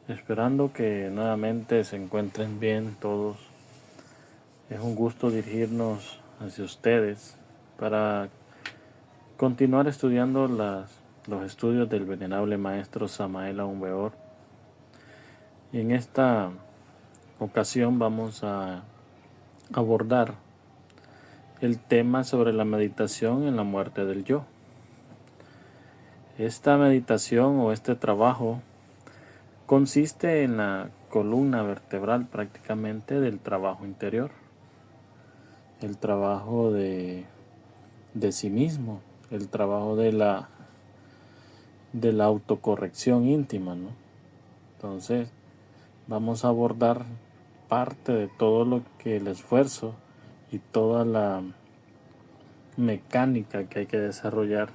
esperando que nuevamente se encuentren bien todos. Es un gusto dirigirnos hacia ustedes para continuar estudiando los estudios del venerable maestro Samael Aun Weor. Y en esta ocasión vamos a abordar el tema sobre la meditación en la muerte del yo. Esta meditación o este trabajo consiste en la columna vertebral prácticamente del trabajo interior, el trabajo de sí mismo, el trabajo de la autocorrección íntima, ¿no? Entonces vamos a abordar parte de todo lo que el esfuerzo y toda la mecánica que hay que desarrollar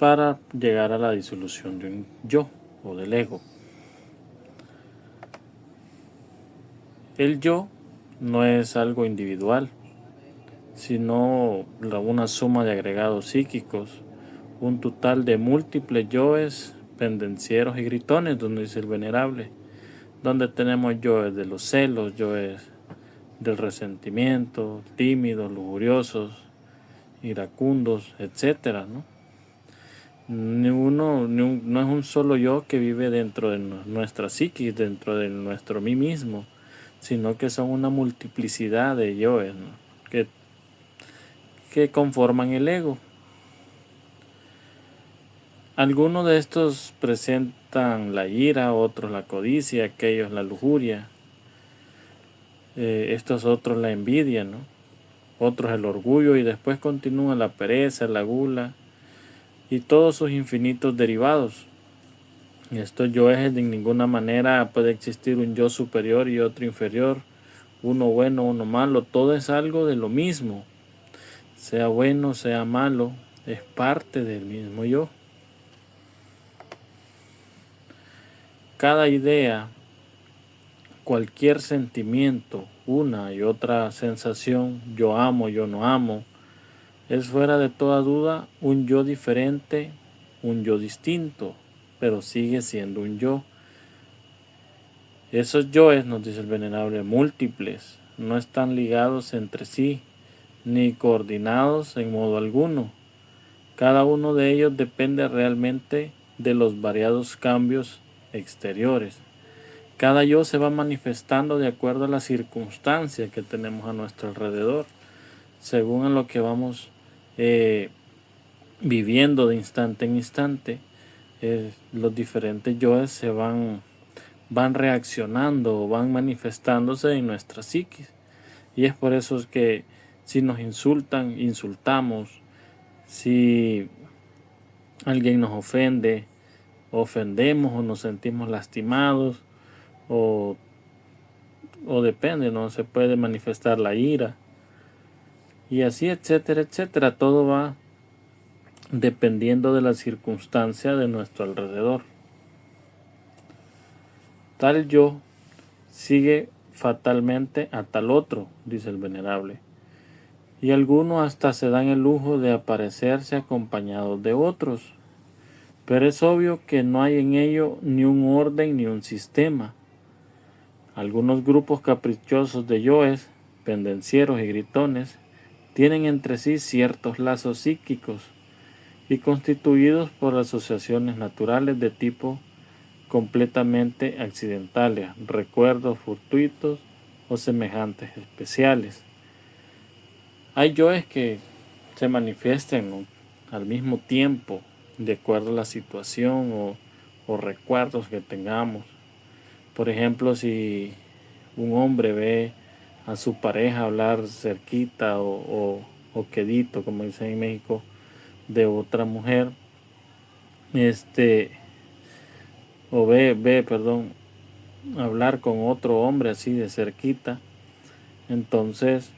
para llegar a la disolución de un yo o del ego. El yo no es algo individual, sino una suma de agregados psíquicos, un total de múltiples yoes, pendencieros y gritones, donde dice el venerable, donde tenemos yoes de los celos, yoes del resentimiento, tímidos, lujuriosos, iracundos, etcétera, ¿no? No es un solo yo que vive dentro de nuestra psiquis, dentro de nuestro mí mismo, sino que son una multiplicidad de yoes, ¿no? que conforman el ego. Algunos de estos presentan la ira, otros la codicia, aquellos la lujuria, estos otros la envidia, ¿no? Otros el orgullo, y después continúa la pereza, la gula y todos sus infinitos derivados. Estos yoes de ninguna manera puede existir un yo superior y otro inferior, uno bueno, uno malo, todo es algo de lo mismo, sea bueno, sea malo, es parte del mismo yo. Cada idea, cualquier sentimiento, una y otra sensación, yo amo, yo no amo, es fuera de toda duda un yo diferente, un yo distinto, pero sigue siendo un yo. Esos yoes, nos dice el venerable, múltiples, no están ligados entre sí, ni coordinados en modo alguno. Cada uno de ellos depende realmente de los variados cambios exteriores. Cada yo se va manifestando de acuerdo a la circunstancia que tenemos a nuestro alrededor, según en lo que vamos viviendo de instante en instante. Los diferentes yoes se van reaccionando o van manifestándose en nuestra psiquis. Y es por eso que si nos insultan, insultamos. Si alguien nos ofende, ofendemos o nos sentimos lastimados, o depende, ¿no? Se puede manifestar la ira. Y así, etcétera, etcétera. Todo va dependiendo de la circunstancia de nuestro alrededor. Tal yo sigue fatalmente a tal otro, dice el venerable, y algunos hasta se dan el lujo de aparecerse acompañados de otros, pero es obvio que no hay en ello ni un orden ni un sistema. Algunos grupos caprichosos de yoes, pendencieros y gritones, tienen entre sí ciertos lazos psíquicos y constituidos por asociaciones naturales de tipo completamente accidentales, recuerdos fortuitos o semejantes especiales. Hay yoes que se manifiestan, ¿no?, al mismo tiempo, de acuerdo a la situación o recuerdos que tengamos. Por ejemplo, si un hombre ve a su pareja hablar cerquita o quedito, como dicen en México, de otra mujer, hablar con otro hombre así de cerquita, entonces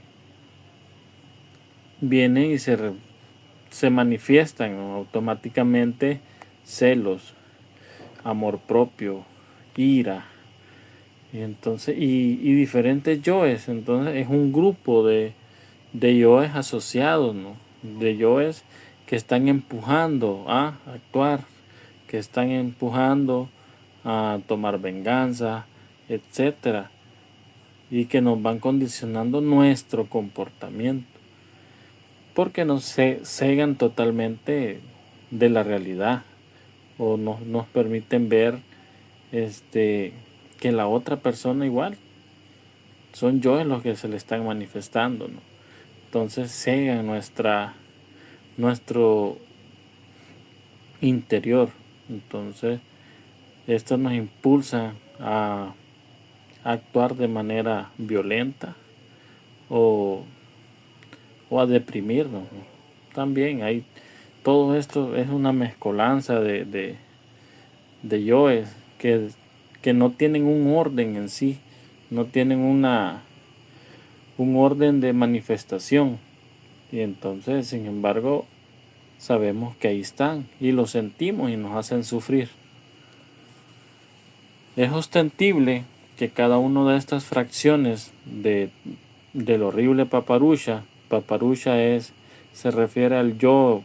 vienen y se manifiestan, ¿no?, automáticamente celos, amor propio, ira, y entonces y diferentes yoes. Entonces es un grupo de yoes asociados, ¿no?, de yoes que están empujando a actuar, que están empujando a tomar venganza, etcétera, y que nos van condicionando nuestro comportamiento, porque nos cegan totalmente de la realidad, o nos permiten ver que la otra persona igual son yo los que se le están manifestando, ¿no? Entonces cegan nuestro interior. Entonces esto nos impulsa a actuar de manera violenta o a deprimirnos, ¿no? También hay todo esto es una mezcolanza de yoes que no tienen un orden en sí, no tienen un orden de manifestación, y entonces sin embargo sabemos que ahí están y lo sentimos y nos hacen sufrir. Es ostensible que cada una de estas fracciones del horrible paparusha se refiere al yo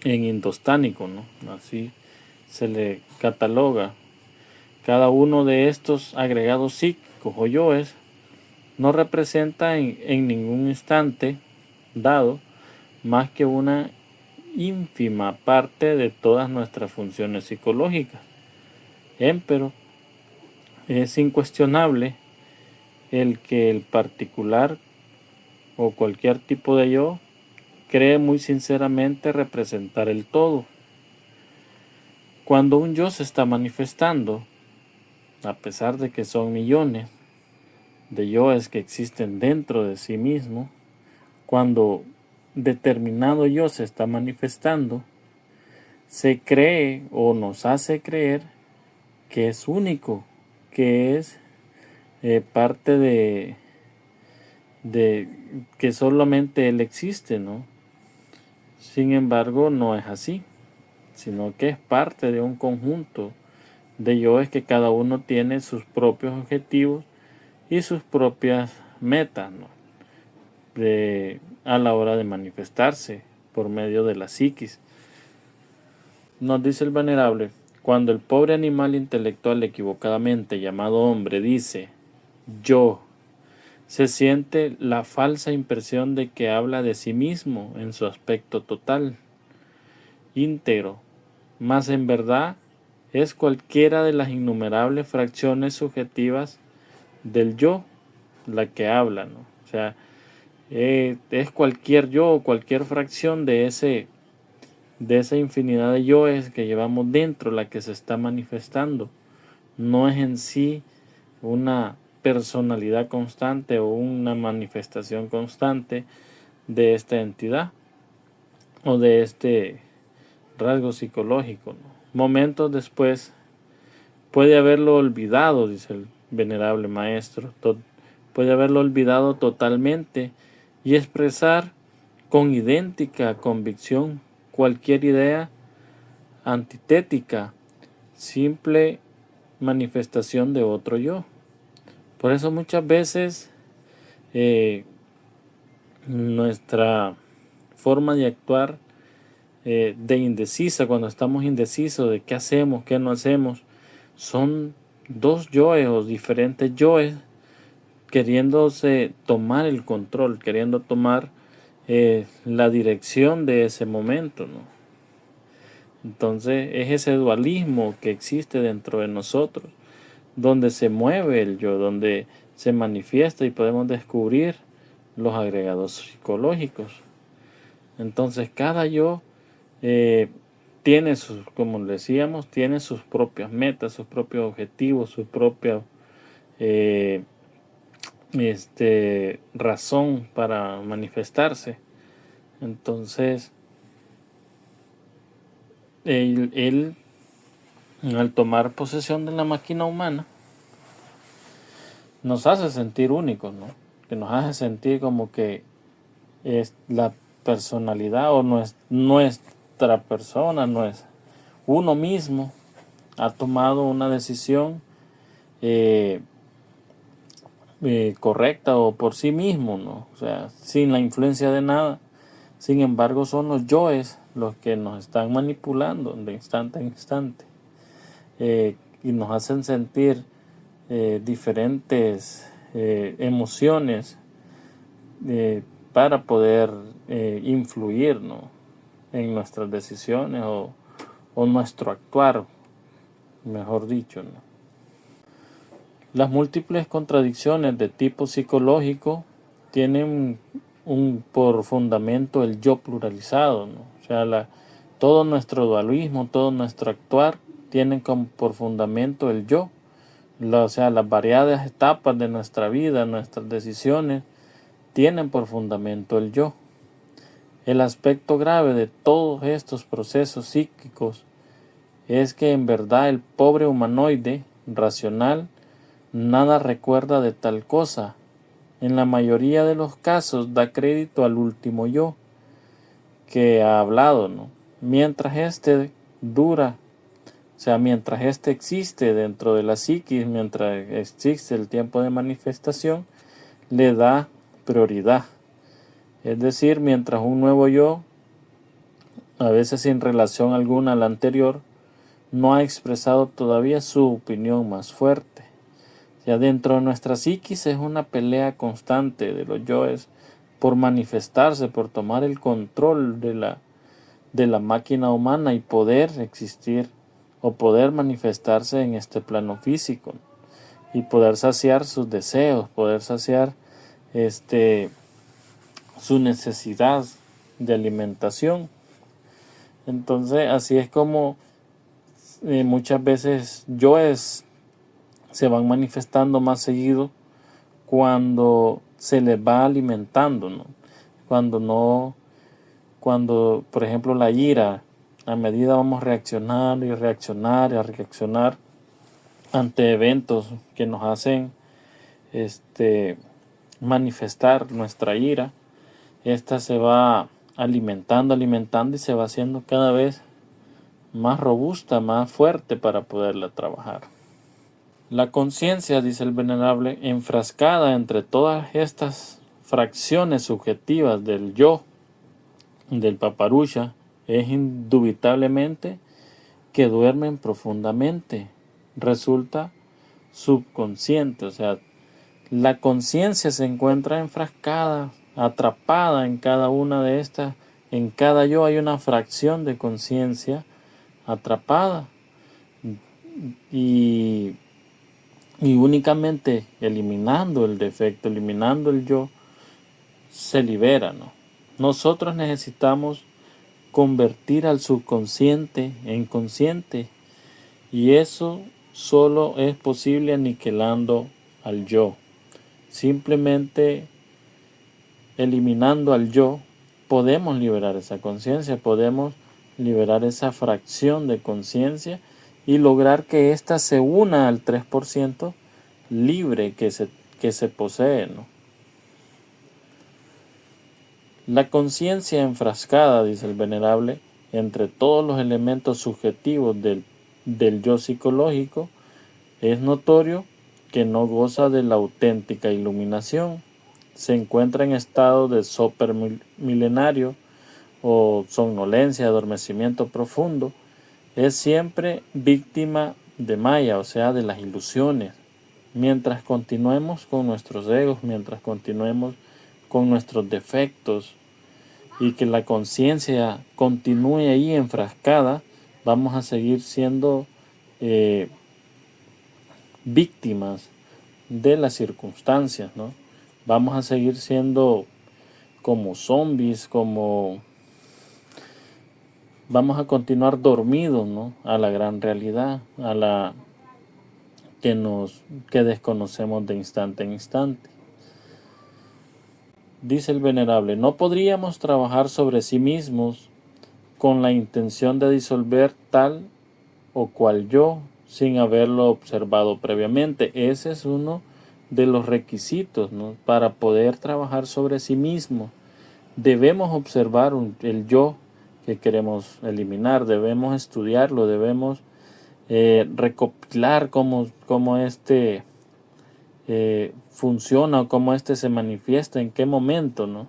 en indostánico, ¿no? Así se le cataloga. Cada uno de estos agregados psíquicos o yoes no representa en ningún instante dado más que una ínfima parte de todas nuestras funciones psicológicas. Empero es incuestionable el que el particular o cualquier tipo de yo cree muy sinceramente representar el todo. Cuando un yo se está manifestando, a pesar de que son millones de yoes que existen dentro de sí mismo, cuando determinado yo se está manifestando, se cree o nos hace creer que es único, que es parte de que solamente él existe, ¿no? Sin embargo, no es así, sino que es parte de un conjunto de yoes que cada uno tiene sus propios objetivos y sus propias metas, ¿no? A la hora de manifestarse por medio de la psiquis. Nos dice el venerable: cuando el pobre animal intelectual equivocadamente llamado hombre dice yo, se siente la falsa impresión de que habla de sí mismo en su aspecto total, íntegro, mas en verdad es cualquiera de las innumerables fracciones subjetivas del yo la que habla, ¿no? O sea, es cualquier yo o cualquier fracción de esa infinidad de yoes que llevamos dentro la que se está manifestando. No es en sí una personalidad constante o una manifestación constante de esta entidad o de este rasgo psicológico, ¿no? Momentos después puede haberlo olvidado, dice el venerable maestro, puede haberlo olvidado totalmente y expresar con idéntica convicción cualquier idea antitética, simple manifestación de otro yo. Por eso muchas veces nuestra forma de actuar de indecisa, cuando estamos indecisos de qué hacemos, qué no hacemos, son dos yoes o diferentes yoes queriéndose tomar el control, queriendo tomar la dirección de ese momento, ¿no? Entonces es ese dualismo que existe dentro de nosotros, donde se mueve el yo, donde se manifiesta y podemos descubrir los agregados psicológicos. Entonces cada yo tiene sus, como decíamos, tiene sus propias metas, sus propios objetivos, su propia razón para manifestarse. Entonces él al tomar posesión de la máquina humana nos hace sentir únicos, ¿no? Que nos hace sentir como que es la personalidad o nuestra persona, no es uno mismo ha tomado una decisión correcta o por sí mismo, ¿no? O sea, sin la influencia de nada. Sin embargo, son los yoes los que nos están manipulando de instante en instante. y nos hacen sentir diferentes emociones para poder influir, ¿no?, en nuestras decisiones o nuestro actuar, mejor dicho, ¿no? Las múltiples contradicciones de tipo psicológico tienen por fundamento el yo pluralizado, ¿no? O sea, todo nuestro dualismo, todo nuestro actuar tienen por fundamento el yo. O sea, las variadas etapas de nuestra vida, nuestras decisiones, tienen por fundamento el yo. El aspecto grave de todos estos procesos psíquicos es que en verdad el pobre humanoide racional nada recuerda de tal cosa. En la mayoría de los casos da crédito al último yo que ha hablado, ¿no? Mientras este dura, o sea, mientras este existe dentro de la psiquis, mientras existe el tiempo de manifestación, le da prioridad. Es decir, mientras un nuevo yo, a veces sin relación alguna al anterior, no ha expresado todavía su opinión más fuerte. Ya dentro de nuestra psiquis es una pelea constante de los yoes por manifestarse, por tomar el control de la máquina humana y poder existir o poder manifestarse en este plano físico y poder saciar sus deseos, poder saciar su necesidad de alimentación. Entonces así es como muchas veces yoes se van manifestando más seguido cuando se les va alimentando, ¿no? Cuando, por ejemplo, la ira, a medida vamos reaccionando y reaccionar y a reaccionar ante eventos que nos hacen manifestar nuestra ira, esta se va alimentando y se va haciendo cada vez más robusta, más fuerte para poderla trabajar. La conciencia, dice el venerable, enfrascada entre todas estas fracciones subjetivas del yo, del paparusha, es indubitablemente que duermen profundamente. Resulta subconsciente, o sea, la conciencia se encuentra enfrascada, atrapada en cada una de estas. En cada yo hay una fracción de conciencia atrapada y únicamente eliminando el defecto, eliminando el yo, se libera, ¿no? Nosotros necesitamos convertir al subconsciente en consciente y eso solo es posible aniquilando al yo. Simplemente eliminando al yo podemos liberar esa conciencia, podemos liberar esa fracción de conciencia y lograr que ésta se una al 3% libre que se posee, ¿no? La conciencia enfrascada, dice el venerable, entre todos los elementos subjetivos del yo psicológico, es notorio que no goza de la auténtica iluminación. Se encuentra en estado de sopor milenario o somnolencia, adormecimiento profundo. Es siempre víctima de Maya, o sea, de las ilusiones. Mientras continuemos con nuestros egos, mientras continuemos con nuestros defectos y que la conciencia continúe ahí enfrascada, vamos a seguir siendo víctimas de las circunstancias, ¿no? Vamos a seguir siendo como zombies, vamos a continuar dormidos, ¿no?, a la gran realidad, a la que desconocemos de instante en instante. Dice el venerable, no podríamos trabajar sobre sí mismos con la intención de disolver tal o cual yo sin haberlo observado previamente. Ese es uno de los requisitos, ¿no?, para poder trabajar sobre sí mismo. Debemos observar el yo que queremos eliminar, debemos estudiarlo, debemos recopilar cómo funciona o cómo se manifiesta, en qué momento, ¿no?,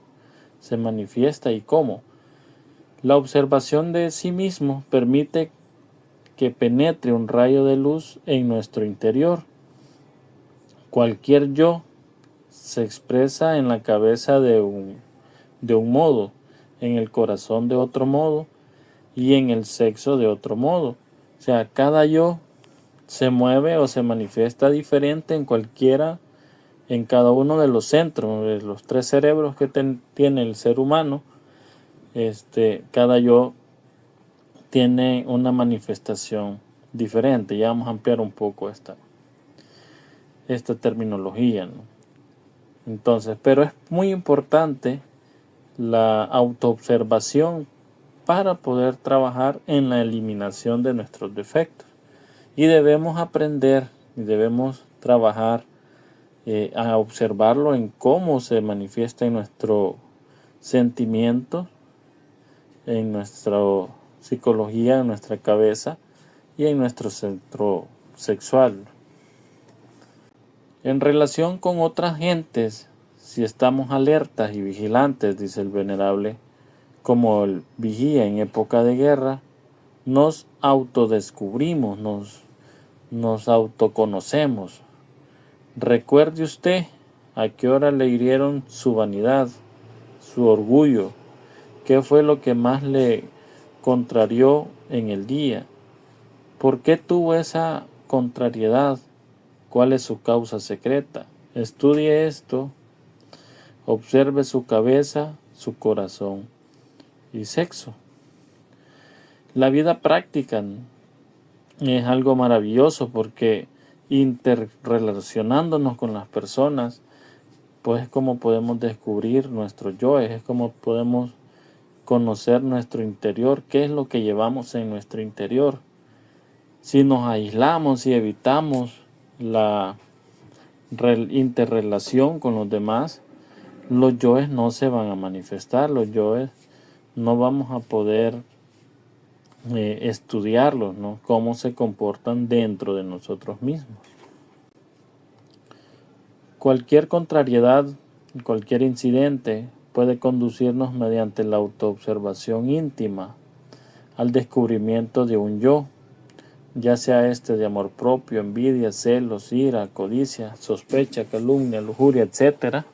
se manifiesta y cómo. La observación de sí mismo permite que penetre un rayo de luz en nuestro interior. Cualquier yo se expresa en la cabeza de un modo, en el corazón de otro modo y en el sexo de otro modo. O sea, cada yo se mueve o se manifiesta diferente en cada uno de los centros, de los 3 cerebros que tiene el ser humano. Cada yo tiene una manifestación diferente. Ya vamos a ampliar un poco esta terminología, ¿no? Entonces, pero es muy importante la autoobservación para poder trabajar en la eliminación de nuestros defectos. Y debemos aprender y debemos trabajar a observarlo en cómo se manifiesta en nuestro sentimiento, en nuestra psicología, en nuestra cabeza y en nuestro centro sexual. En relación con otras gentes, si estamos alertas y vigilantes, dice el venerable, como el vigía en época de guerra, nos autodescubrimos, nos autoconocemos. Recuerde usted a qué hora le hirieron su vanidad, su orgullo, qué fue lo que más le contrarió en el día, por qué tuvo esa contrariedad, cuál es su causa secreta. Estudie esto, observe su cabeza, su corazón y sexo. La vida práctica es algo maravilloso porque interrelacionándonos con las personas, pues es como podemos descubrir nuestros yoes, es como podemos conocer nuestro interior, qué es lo que llevamos en nuestro interior. Si nos aislamos y evitamos la interrelación con los demás, los yoes no se van a manifestar, los yoes no vamos a poder estudiarlos, ¿no? Cómo se comportan dentro de nosotros mismos. Cualquier contrariedad, cualquier incidente puede conducirnos mediante la autoobservación íntima al descubrimiento de un yo, ya sea de amor propio, envidia, celos, ira, codicia, sospecha, calumnia, lujuria, etc.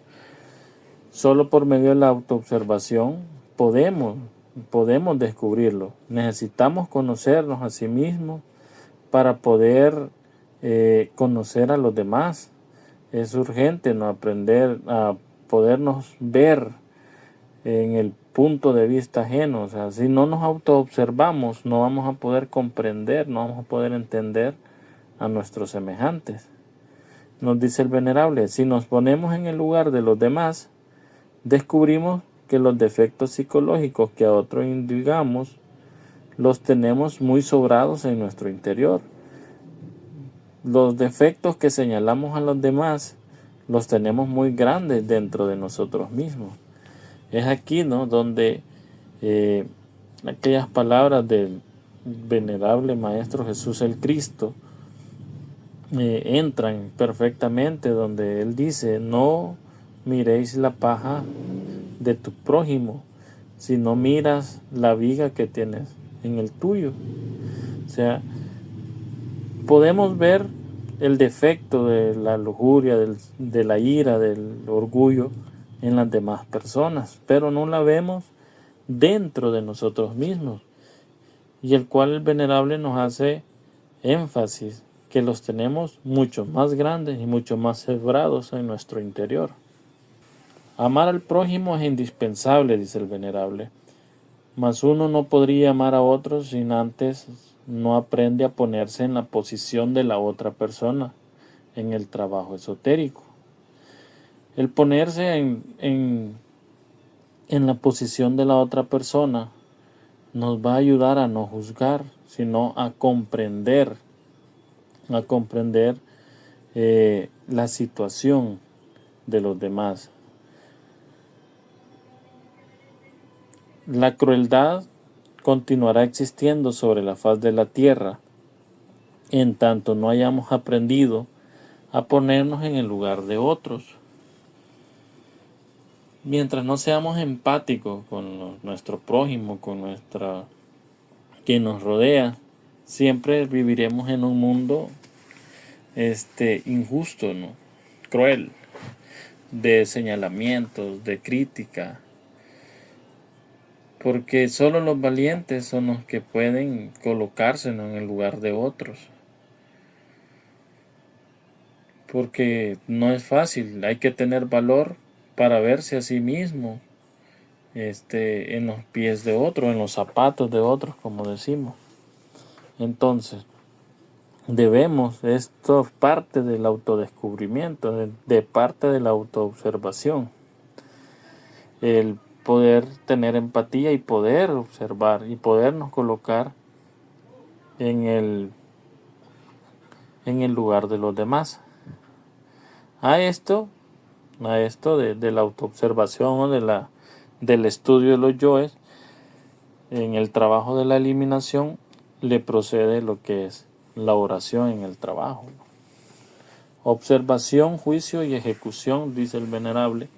Solo por medio de la autoobservación podemos descubrirlo. Necesitamos conocernos a sí mismos para poder conocer a los demás. Es urgente no aprender a podernos ver en el punto de vista ajeno. O sea, si no nos autoobservamos, no vamos a poder comprender, no vamos a poder entender a nuestros semejantes. Nos dice el venerable, si nos ponemos en el lugar de los demás, descubrimos que los defectos psicológicos que a otros indicamos los tenemos muy sobrados en nuestro interior. Los defectos que señalamos a los demás los tenemos muy grandes dentro de nosotros mismos. Es aquí, ¿no?, donde aquellas palabras del venerable Maestro Jesús el Cristo entran perfectamente, donde Él dice, no miréis la paja de tu prójimo, si no miras la viga que tienes en el tuyo. O sea, podemos ver el defecto de la lujuria, de la ira, del orgullo en las demás personas, pero no la vemos dentro de nosotros mismos, y el cual el venerable nos hace énfasis que los tenemos mucho más grandes y mucho más sembrados en nuestro interior. Amar al prójimo es indispensable, dice el venerable, mas uno no podría amar a otros sin antes no aprende a ponerse en la posición de la otra persona en el trabajo esotérico. El ponerse en la posición de la otra persona nos va a ayudar a no juzgar, sino a comprender la situación de los demás. La crueldad continuará existiendo sobre la faz de la tierra, en tanto no hayamos aprendido a ponernos en el lugar de otros. Mientras no seamos empáticos con nuestro prójimo, con quien nos rodea, siempre viviremos en un mundo injusto, ¿no? Cruel, de señalamientos, de crítica, porque solo los valientes son los que pueden colocarse, ¿no?, en el lugar de otros, porque no es fácil, hay que tener valor para verse a sí mismo en los pies de otros, en los zapatos de otros, como decimos. Entonces, esto es parte del autodescubrimiento, de parte de la autoobservación, el poder tener empatía y poder observar y podernos colocar en el lugar de los demás. A esto de la autoobservación o del estudio de los yoes, en el trabajo de la eliminación le procede lo que es la oración en el trabajo. Observación, juicio y ejecución, dice el venerable,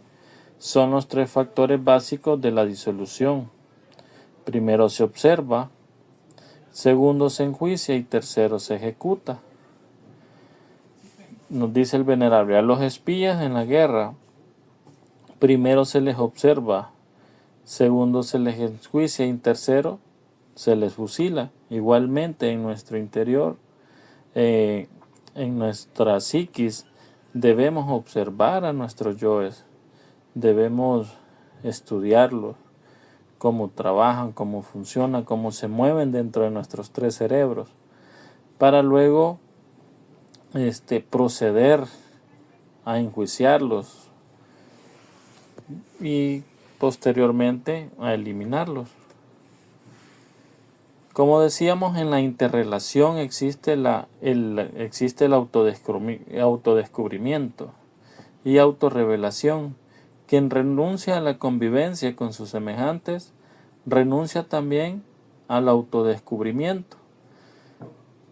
son los 3 factores básicos de la disolución. Primero se observa, segundo se enjuicia y tercero se ejecuta. Nos dice el venerable, a los espías en la guerra, primero se les observa, segundo se les enjuicia y tercero se les fusila. Igualmente en nuestro interior, en nuestra psiquis, debemos observar a nuestros yoes, debemos estudiarlos, cómo trabajan, cómo funcionan, cómo se mueven dentro de nuestros 3 cerebros, para luego proceder a enjuiciarlos y posteriormente a eliminarlos. Como decíamos, en la interrelación existe el autodescubrimiento y autorrevelación. Quien renuncia a la convivencia con sus semejantes, renuncia también al autodescubrimiento,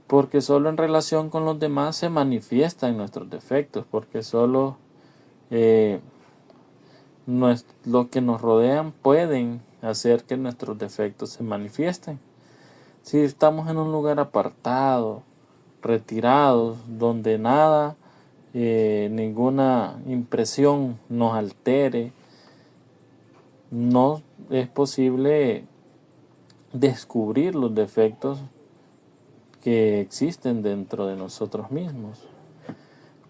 porque solo en relación con los demás se manifiestan nuestros defectos, porque solo lo que nos rodean pueden hacer que nuestros defectos se manifiesten. Si estamos en un lugar apartado, retirados, donde nada, ninguna impresión nos altere, no es posible descubrir los defectos que existen dentro de nosotros mismos.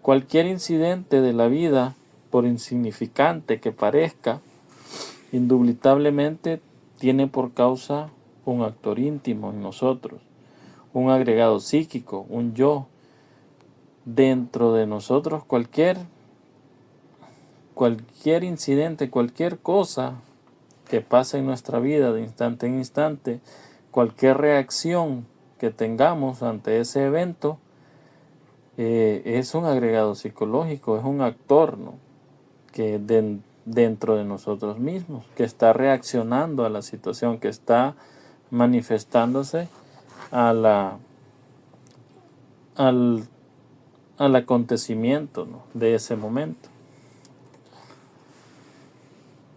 Cualquier incidente de la vida, por insignificante que parezca, indubitablemente tiene por causa un actor íntimo en nosotros, un agregado psíquico, un yo. Dentro de nosotros cualquier incidente, cualquier cosa que pasa en nuestra vida de instante en instante, cualquier reacción que tengamos ante ese evento, es un agregado psicológico, es un actor, ¿no?, que dentro de nosotros mismos, que está reaccionando a la situación, que está manifestándose al acontecimiento, ¿no?, de ese momento.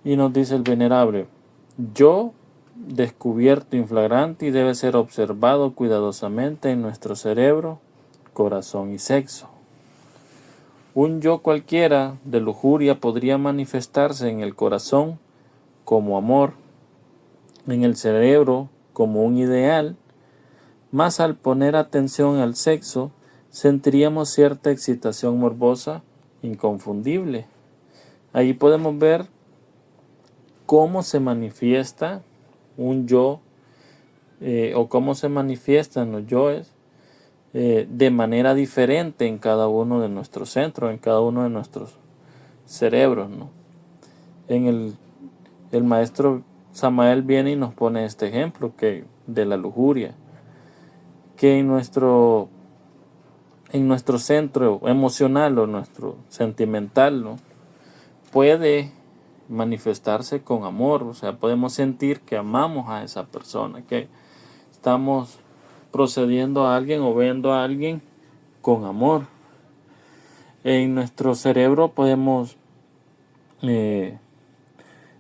Y nos dice el venerable, yo descubierto in flagranti debe ser observado cuidadosamente en nuestro cerebro, corazón y sexo. Un yo cualquiera de lujuria podría manifestarse en el corazón como amor, en el cerebro como un ideal, mas al poner atención al sexo sentiríamos cierta excitación morbosa inconfundible. Ahí podemos ver cómo se manifiesta un yo o cómo se manifiestan los yoes de manera diferente en cada uno de nuestros centros, en cada uno de nuestros cerebros, ¿no? El maestro Samael viene y nos pone este ejemplo de la lujuria, que en nuestro centro emocional o nuestro sentimental, ¿no?, puede manifestarse con amor. O sea, podemos sentir que amamos a esa persona, que estamos procediendo a alguien o viendo a alguien con amor. En nuestro cerebro podemos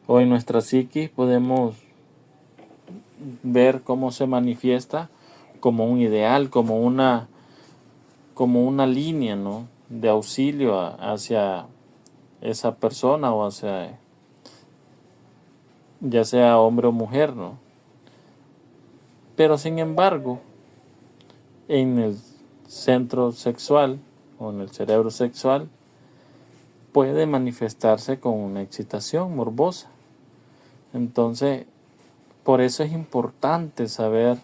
o en nuestra psiquis podemos ver cómo se manifiesta como un ideal, como una línea, ¿no?, de auxilio hacia esa persona o hacia, ya sea hombre o mujer, ¿no? Pero sin embargo, en el centro sexual o en el cerebro sexual puede manifestarse con una excitación morbosa. Entonces, por eso es importante saber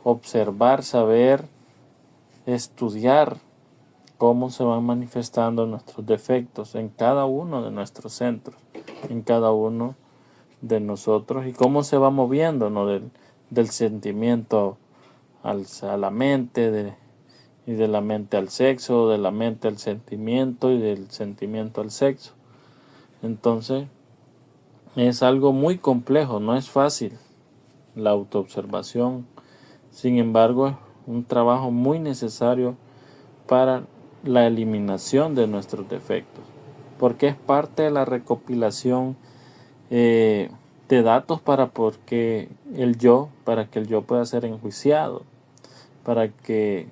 observar, saber estudiar cómo se van manifestando nuestros defectos en cada uno de nuestros centros, en cada uno de nosotros, y cómo se va moviendo, ¿no?, del sentimiento a la mente, y de la mente al sexo, de la mente al sentimiento y del sentimiento al sexo. Entonces, es algo muy complejo, no es fácil la autoobservación. Sin embargo, es un trabajo muy necesario para la eliminación de nuestros defectos, porque es parte de la recopilación de datos para que el yo pueda ser enjuiciado, para que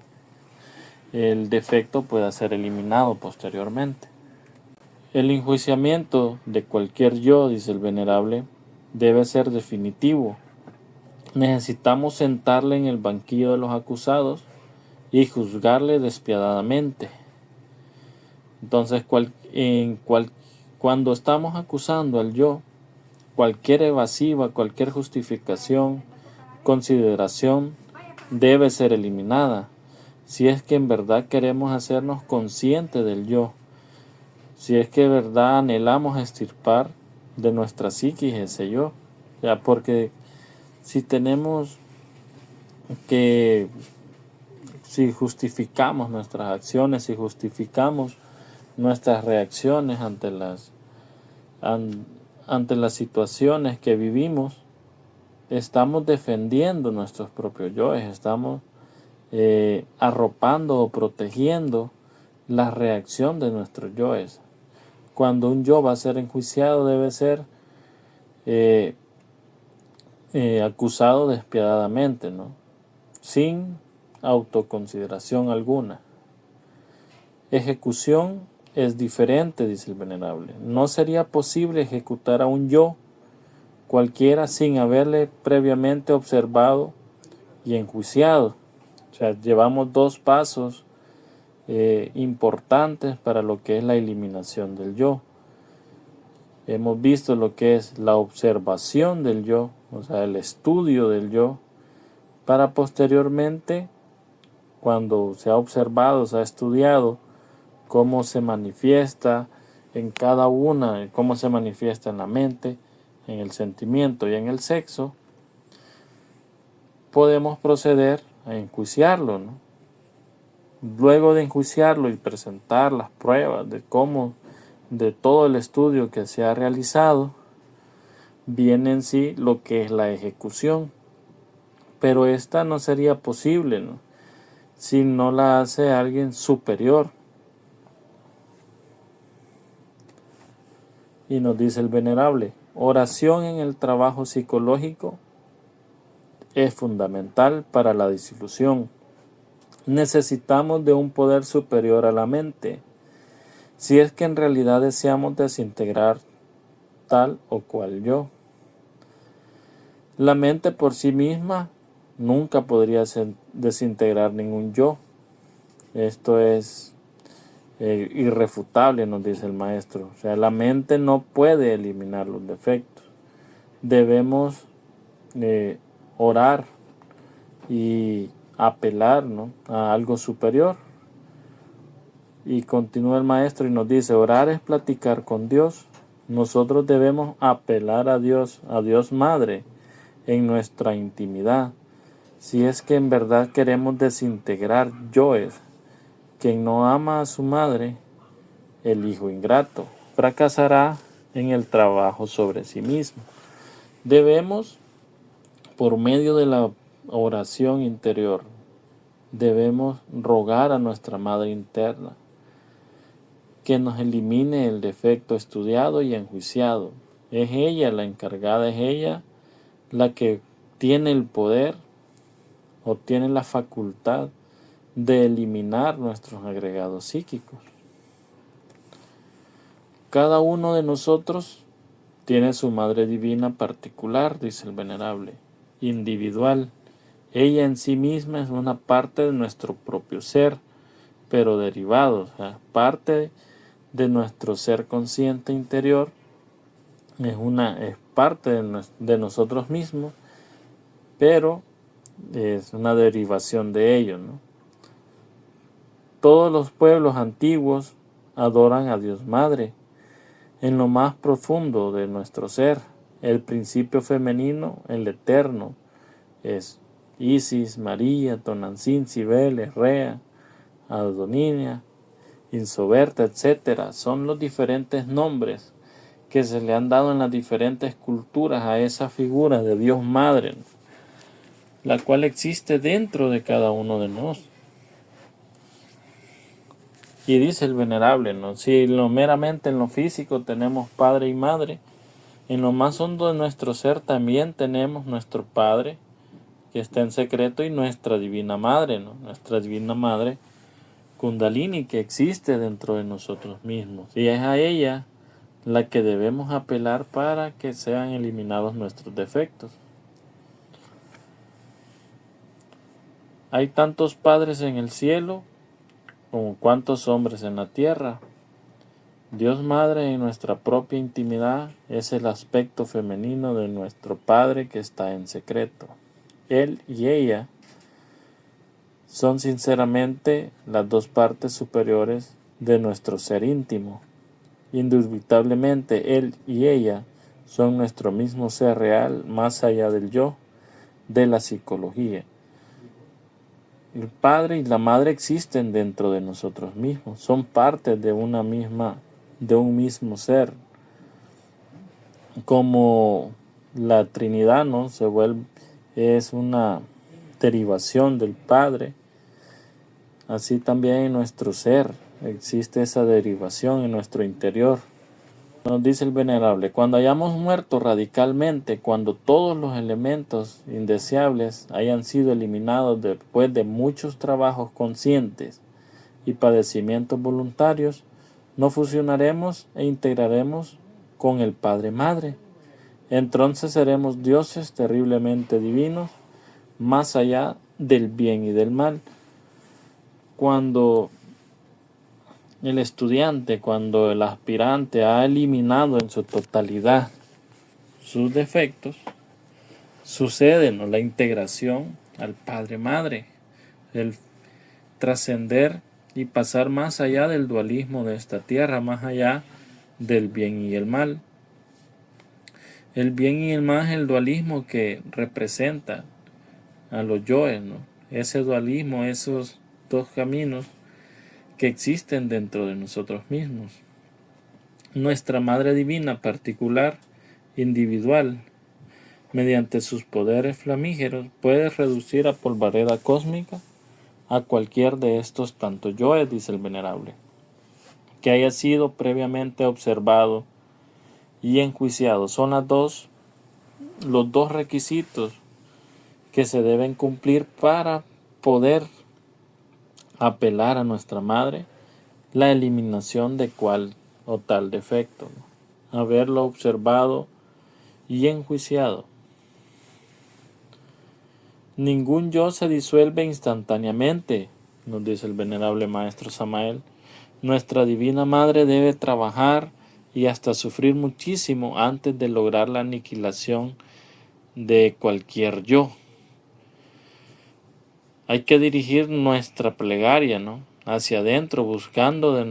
el defecto pueda ser eliminado posteriormente. El enjuiciamiento de cualquier yo, dice el venerable, debe ser definitivo. Necesitamos sentarle en el banquillo de los acusados y juzgarle despiadadamente. Entonces, cuando estamos acusando al yo, cualquier evasiva, cualquier justificación, consideración debe ser eliminada, si es que en verdad queremos hacernos conscientes del yo, si es que de verdad anhelamos extirpar de nuestra psiquis ese yo. Ya, porque si justificamos nuestras acciones, si justificamos nuestras reacciones ante las situaciones que vivimos, estamos defendiendo nuestros propios yoes, estamos arropando o protegiendo la reacción de nuestros yoes. Cuando un yo va a ser enjuiciado, debe ser acusado despiadadamente, ¿no?, sin autoconsideración alguna. Ejecución es diferente, dice el venerable. No sería posible ejecutar a un yo cualquiera sin haberle previamente observado y enjuiciado. O sea, llevamos dos pasos importantes para lo que es la eliminación del yo. Hemos visto lo que es la observación del yo, o sea, el estudio del yo, para posteriormente, cuando se ha observado, se ha estudiado cómo se manifiesta en cada una, cómo se manifiesta en la mente, en el sentimiento y en el sexo, podemos proceder a enjuiciarlo, ¿no? Luego de enjuiciarlo y presentar las pruebas de todo el estudio que se ha realizado, viene en sí lo que es la ejecución. Pero esta no sería posible, ¿no?, si no la hace alguien superior. Y nos dice el venerable, oración en el trabajo psicológico es fundamental para la disolución. Necesitamos de un poder superior a la mente, si es que en realidad deseamos desintegrar tal o cual yo. La mente por sí misma nunca podría desintegrar ningún yo. Esto es irrefutable, nos dice el maestro. O sea, la mente no puede eliminar los defectos. Debemos orar y apelar, ¿no?, a algo superior. Y continúa el maestro y nos dice, orar es platicar con Dios. Nosotros debemos apelar a Dios Madre, en nuestra intimidad. Si es que en verdad queremos desintegrar yoes, quien no ama a su madre, el hijo ingrato, fracasará en el trabajo sobre sí mismo. Debemos, por medio de la oración interior, debemos rogar a nuestra madre interna que nos elimine el defecto estudiado y enjuiciado. Es ella la encargada, es ella la que tiene el poder o tiene la facultad de eliminar nuestros agregados psíquicos. Cada uno de nosotros tiene su madre divina particular, dice el venerable, individual. Ella en sí misma es una parte de nuestro propio ser, pero derivado, o sea, parte de nuestro ser consciente interior, es parte de nosotros mismos, pero es una derivación de ello, ¿no? Todos los pueblos antiguos adoran a Dios Madre en lo más profundo de nuestro ser. El principio femenino, el eterno, es Isis, María, Tonantzin, Cibele, Rea, Adoninia, Insoberta, etc. Son los diferentes nombres que se le han dado en las diferentes culturas a esa figura de Dios Madre, la cual existe dentro de cada uno de nosotros. Y dice el venerable, ¿no? Si meramente en lo físico tenemos padre y madre, en lo más hondo de nuestro ser también tenemos nuestro Padre, que está en secreto, y nuestra Divina Madre, ¿no? Nuestra Divina Madre Kundalini, que existe dentro de nosotros mismos. Y es a ella la que debemos apelar para que sean eliminados nuestros defectos. Hay tantos padres en el cielo como cuantos hombres en la tierra. Dios Madre en nuestra propia intimidad es el aspecto femenino de nuestro Padre que está en secreto. Él y ella son sinceramente las dos partes superiores de nuestro ser íntimo. Indubitablemente Él y ella son nuestro mismo ser real más allá del yo, de la psicología. El Padre y la Madre existen dentro de nosotros mismos, son parte de un mismo ser. Como la Trinidad, ¿no? Es una derivación del Padre, así también en nuestro ser existe esa derivación en nuestro interior. Nos dice el venerable, cuando hayamos muerto radicalmente, cuando todos los elementos indeseables hayan sido eliminados después de muchos trabajos conscientes y padecimientos voluntarios, nos fusionaremos e integraremos con el Padre Madre. Entonces seremos dioses terriblemente divinos, más allá del bien y del mal. Cuando el aspirante ha eliminado en su totalidad sus defectos, sucede, ¿no?, la integración al Padre Madre, el trascender y pasar más allá del dualismo de esta tierra, más allá del bien y el mal. El bien y el mal es el dualismo que representa a los yoes, ¿no? Ese dualismo, esos dos caminos que existen dentro de nosotros mismos. Nuestra Madre Divina particular, individual, mediante sus poderes flamígeros, puede reducir a polvareda cósmica a cualquier de estos tantos yoes, dice el venerable, que haya sido previamente observado y enjuiciado. Son los dos requisitos que se deben cumplir para poder apelar a nuestra Madre la eliminación de cual o tal defecto, ¿no? Haberlo observado y enjuiciado. Ningún yo se disuelve instantáneamente, nos dice el venerable Maestro Samael. Nuestra Divina Madre debe trabajar y hasta sufrir muchísimo antes de lograr la aniquilación de cualquier yo. Hay que dirigir nuestra plegaria, ¿no?, hacia adentro, buscando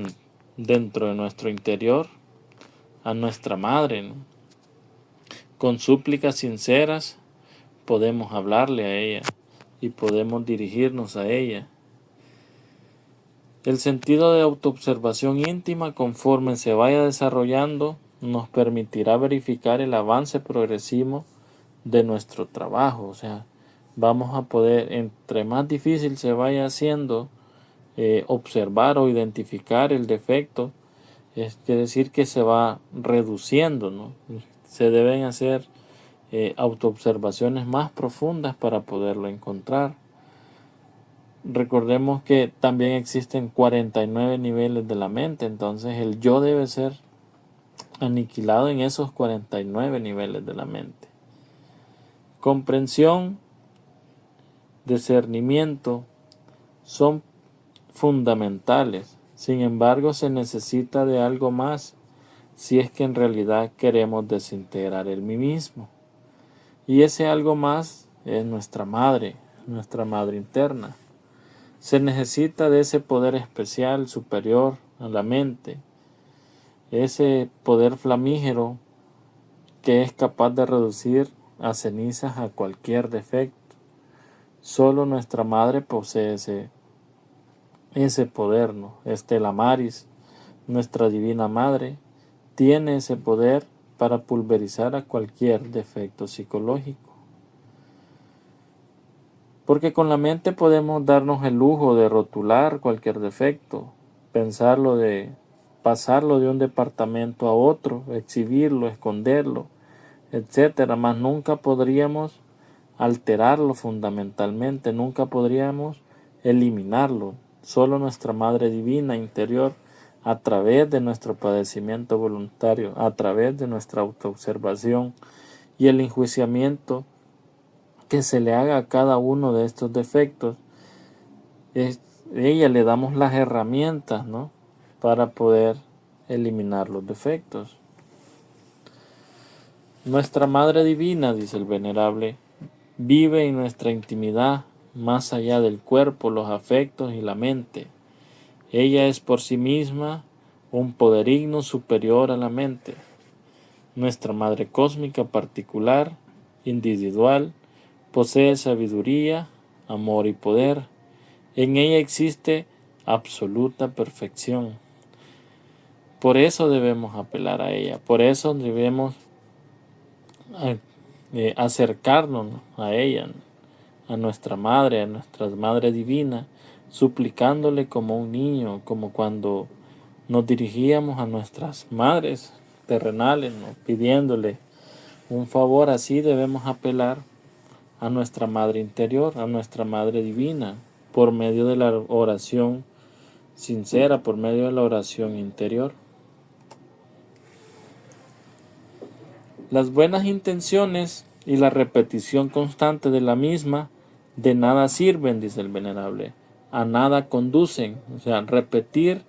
dentro de nuestro interior a nuestra Madre, ¿no? Con súplicas sinceras podemos hablarle a ella y podemos dirigirnos a ella. El sentido de autoobservación íntima, conforme se vaya desarrollando, nos permitirá verificar el avance progresivo de nuestro trabajo. O sea, vamos a poder, entre más difícil se vaya haciendo observar o identificar el defecto, quiere decir que se va reduciendo, ¿no? Se deben hacer autoobservaciones más profundas para poderlo encontrar. recordemos que también existen 49 niveles de la mente, entonces el yo debe ser aniquilado en esos 49 niveles de la mente. Comprensión, discernimiento son fundamentales. Sin embargo, se necesita de algo más si es que en realidad queremos desintegrar el mí mismo. Y ese algo más es nuestra madre interna. Se necesita de ese poder especial superior a la mente, ese poder flamígero que es capaz de reducir a cenizas a cualquier defecto. Solo nuestra madre posee ese poder, ¿no? Estela Maris, nuestra divina madre, tiene ese poder para pulverizar a cualquier defecto psicológico. Porque con la mente podemos darnos el lujo de rotular cualquier defecto, pasarlo de un departamento a otro, exhibirlo, esconderlo, etcétera, mas nunca podríamos alterarlo fundamentalmente, nunca podríamos eliminarlo. Solo nuestra Madre Divina interior, a través de nuestro padecimiento voluntario, a través de nuestra autoobservación y el enjuiciamiento que se le haga a cada uno de estos defectos, ella le damos las herramientas, ¿no?, para poder eliminar los defectos. Nuestra Madre Divina, dice el Venerable, vive en nuestra intimidad, más allá del cuerpo, los afectos y la mente. Ella es por sí misma un poderigno superior a la mente. Nuestra Madre Cósmica particular, individual, posee sabiduría, amor y poder. En ella existe absoluta perfección. Por eso debemos apelar a ella, por eso debemos acercarnos a ella, a nuestra Madre Divina, suplicándole como un niño, como cuando nos dirigíamos a nuestras madres terrenales, ¿no?, pidiéndole un favor. Así debemos apelar a nuestra Madre interior, a nuestra Madre Divina, por medio de la oración sincera, por medio de la oración interior. Las buenas intenciones y la repetición constante de la misma de nada sirven, dice el Venerable, a nada conducen. O sea, repetir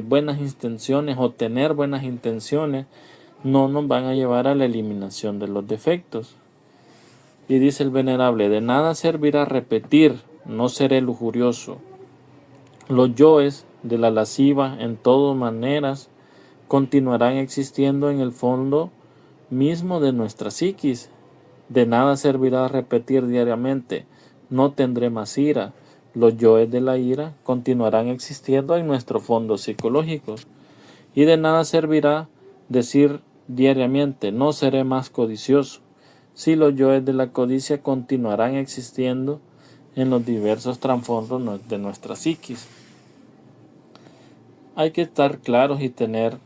buenas intenciones o tener buenas intenciones no nos van a llevar a la eliminación de los defectos. Y dice el Venerable, de nada servirá repetir, no seré lujurioso. Los yoes de la lasciva en todas maneras continuarán existiendo en el fondo mismo de nuestra psiquis. De nada servirá repetir diariamente, no tendré más ira. Los yoes de la ira continuarán existiendo en nuestro fondo psicológico. Y de nada servirá decir diariamente, no seré más codicioso, si los yoes de la codicia continuarán existiendo en los diversos trasfondos de nuestra psiquis. Hay que estar claros y tener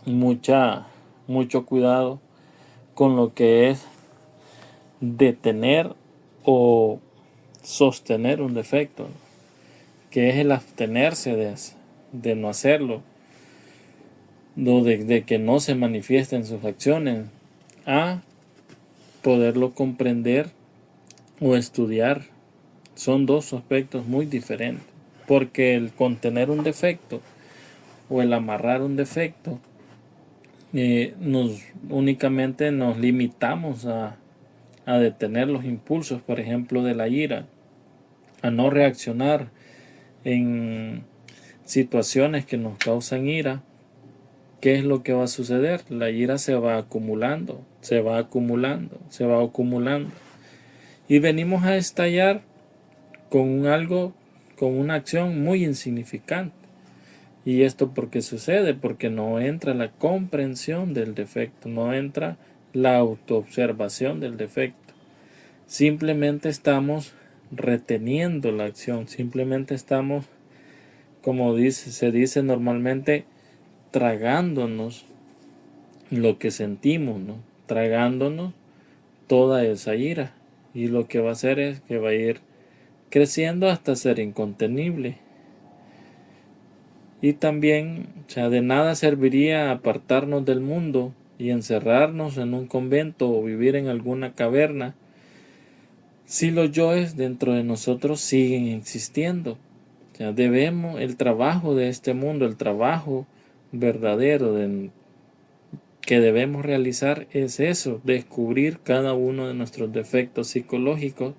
mucho cuidado con lo que es detener o sostener un defecto, que es el abstenerse de no hacerlo, de que no se manifiesten sus acciones, a poderlo comprender o estudiar. Son dos aspectos muy diferentes, porque el contener un defecto o el amarrar un defecto únicamente nos limitamos a detener los impulsos, por ejemplo, de la ira, a no reaccionar en situaciones que nos causan ira. ¿Qué es lo que va a suceder? La ira se va acumulando, se va acumulando, se va acumulando. Y venimos a estallar con una acción muy insignificante. ¿Y esto por qué sucede? Porque no entra la comprensión del defecto, no entra la autoobservación del defecto. Simplemente estamos reteniendo la acción, simplemente estamos, como se dice normalmente, tragándonos lo que sentimos, ¿no?, tragándonos toda esa ira. Y lo que va a hacer es que va a ir creciendo hasta ser incontenible. Y también, de nada serviría apartarnos del mundo y encerrarnos en un convento o vivir en alguna caverna si los yoes dentro de nosotros siguen existiendo. Debemos el trabajo de este mundo, el trabajo verdadero que debemos realizar es eso, descubrir cada uno de nuestros defectos psicológicos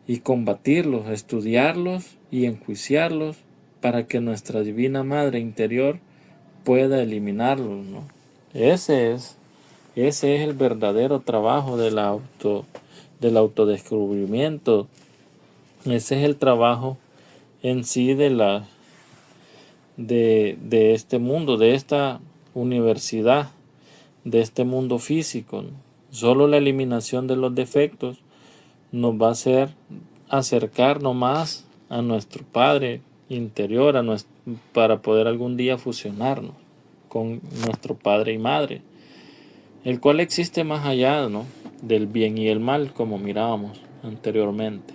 y combatirlos, estudiarlos y enjuiciarlos para que nuestra divina madre interior pueda eliminarlos, ¿no? Ese es el verdadero trabajo del autodescubrimiento. Ese es el trabajo en sí de este mundo, de esta universidad, de este mundo físico, ¿no? Solo la eliminación de los defectos nos va a hacer acercarnos más a nuestro Padre interior, para poder algún día fusionarnos con nuestro Padre y Madre, el cual existe más allá, ¿no?, del bien y el mal, como mirábamos anteriormente.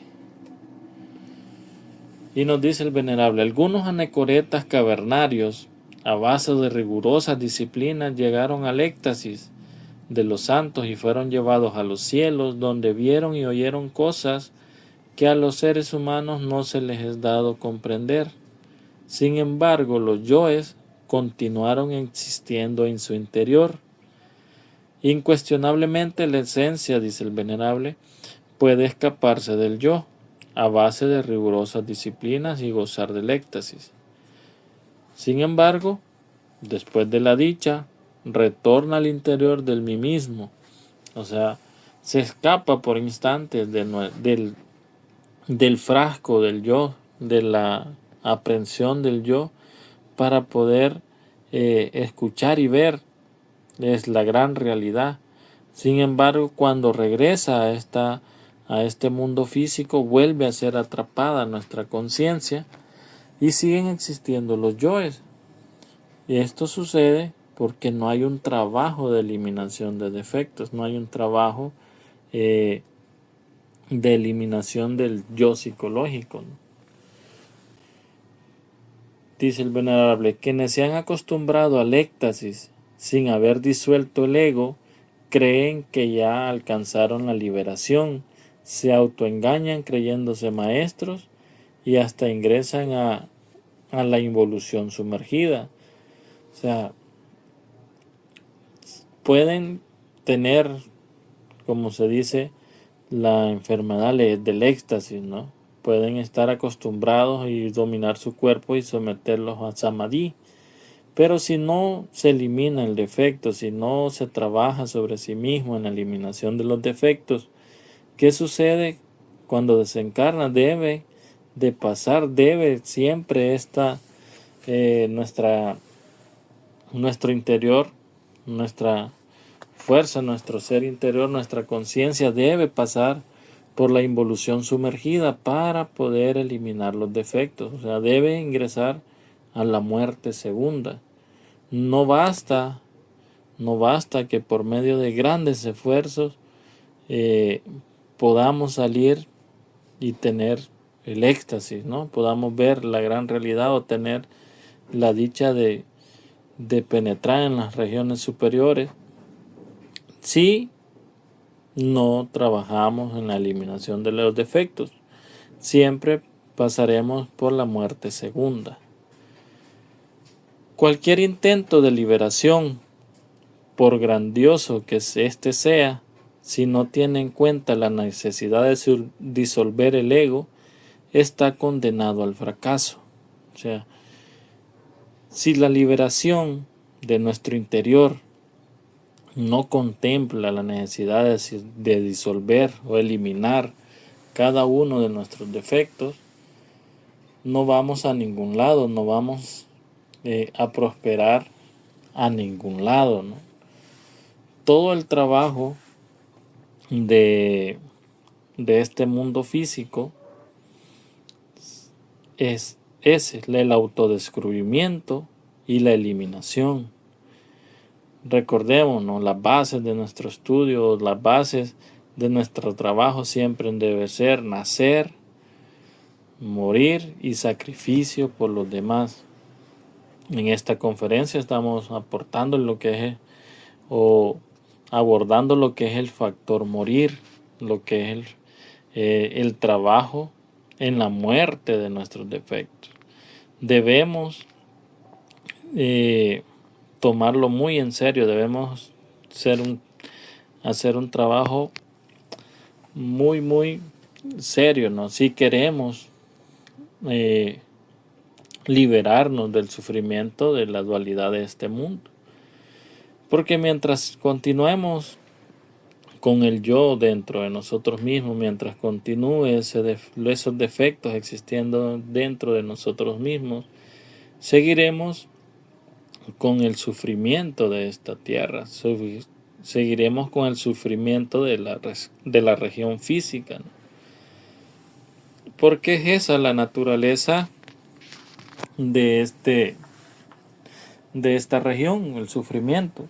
Y nos dice el venerable: algunos anacoretas cavernarios, a base de rigurosas disciplinas, llegaron al éxtasis de los santos y fueron llevados a los cielos, donde vieron y oyeron cosas que a los seres humanos no se les es dado comprender. Sin embargo, los yoes continuaron existiendo en su interior. Incuestionablemente la esencia, dice el venerable, puede escaparse del yo a base de rigurosas disciplinas y gozar del éxtasis. Sin embargo, después de la dicha, retorna al interior del mí mismo, se escapa por instantes del frasco del yo, de la aprehensión del yo, para poder escuchar y ver es la gran realidad. Sin embargo, cuando regresa a este mundo físico, vuelve a ser atrapada nuestra conciencia y siguen existiendo los yoes. Y esto sucede porque no hay un trabajo de eliminación de defectos, no hay un trabajo de eliminación del yo psicológico, ¿no? Dice el venerable: quienes se han acostumbrado al éxtasis sin haber disuelto el ego, creen que ya alcanzaron la liberación, se autoengañan creyéndose maestros y hasta ingresan a la involución sumergida. Pueden tener, como se dice, la enfermedad del éxtasis, ¿no? Pueden estar acostumbrados y dominar su cuerpo y someterlos a samadhi. Pero si no se elimina el defecto, si no se trabaja sobre sí mismo en la eliminación de los defectos, ¿qué sucede? Cuando desencarna debe siempre nuestro interior, nuestra fuerza, nuestro ser interior, nuestra conciencia debe pasar por la involución sumergida para poder eliminar los defectos. Debe ingresar a la muerte segunda. No basta que por medio de grandes esfuerzos podamos salir y tener el éxtasis, ¿no? Podamos ver la gran realidad o tener la dicha de penetrar en las regiones superiores si no trabajamos en la eliminación de los defectos. Siempre pasaremos por la muerte segunda. Cualquier intento de liberación, por grandioso que éste sea, si no tiene en cuenta la necesidad de disolver el ego, está condenado al fracaso. Si la liberación de nuestro interior no contempla la necesidad de disolver o eliminar cada uno de nuestros defectos, no vamos a ningún lado, no vamos a prosperar a ningún lado, ¿no? Todo el trabajo de este mundo físico es ese, el autodescubrimiento y la eliminación. Recordémonos, las bases de nuestro estudio, las bases de nuestro trabajo siempre deben ser nacer, morir y sacrificio por los demás. En esta conferencia estamos aportando lo que es o abordando lo que es el factor morir, lo que es el trabajo en la muerte de nuestros defectos. Debemos tomarlo muy en serio, debemos hacer un trabajo muy serio, ¿no? Si queremos liberarnos del sufrimiento de la dualidad de este mundo. Porque mientras continuemos con el yo dentro de nosotros mismos, mientras continúe esos defectos existiendo dentro de nosotros mismos, seguiremos con el sufrimiento de esta tierra, seguiremos con el sufrimiento de la región física, ¿no? Porque es esa la naturaleza de esta región, el sufrimiento.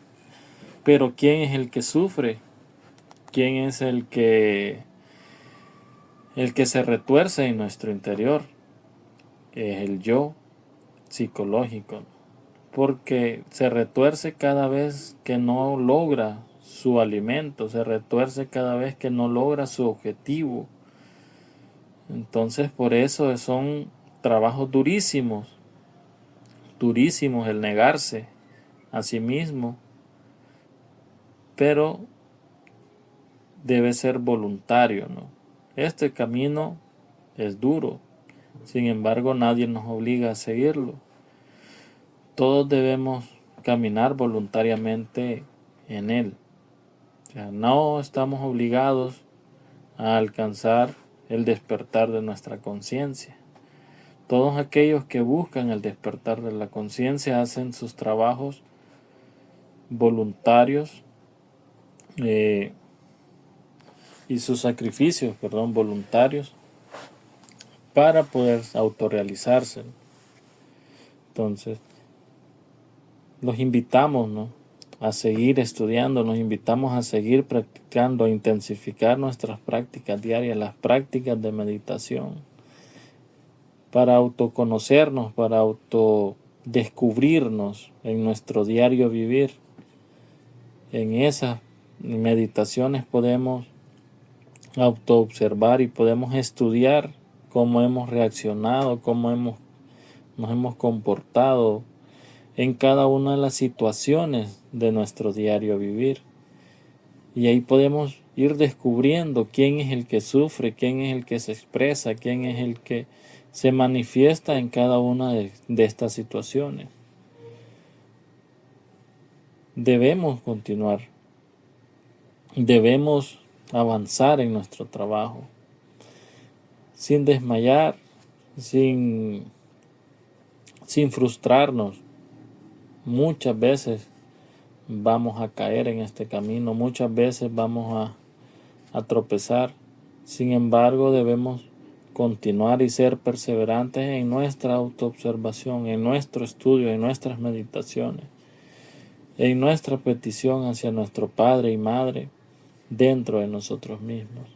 Pero ¿quién es el que sufre? ¿Quién es el que se retuerce en nuestro interior? Es el yo psicológico, porque se retuerce cada vez que no logra su alimento, se retuerce cada vez que no logra su objetivo. Entonces por eso son trabajos durísimos el negarse a sí mismo, pero debe ser voluntario, ¿no? Este camino es duro, sin embargo nadie nos obliga a seguirlo. Todos debemos caminar voluntariamente en él. O sea, no estamos obligados a alcanzar el despertar de nuestra conciencia. Todos aquellos que buscan el despertar de la conciencia hacen sus trabajos voluntarios y sus sacrificios, voluntarios para poder autorrealizarse. Entonces, los invitamos, ¿no?, a seguir estudiando, nos invitamos a seguir practicando, a intensificar nuestras prácticas diarias, las prácticas de meditación, para autoconocernos, para autodescubrirnos en nuestro diario vivir. En esas meditaciones podemos autoobservar y podemos estudiar cómo hemos reaccionado, cómo nos hemos comportado en cada una de las situaciones de nuestro diario vivir. Y ahí podemos ir descubriendo quién es el que sufre, quién es el que se expresa, quién es el que se manifiesta en cada una de estas situaciones. Debemos continuar, debemos avanzar en nuestro trabajo, sin desmayar, sin frustrarnos. Muchas veces vamos a caer en este camino, muchas veces vamos a tropezar. Sin embargo, debemos continuar y ser perseverantes en nuestra autoobservación, en nuestro estudio, en nuestras meditaciones, en nuestra petición hacia nuestro Padre y Madre dentro de nosotros mismos.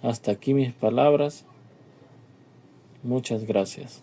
Hasta aquí mis palabras. Muchas gracias.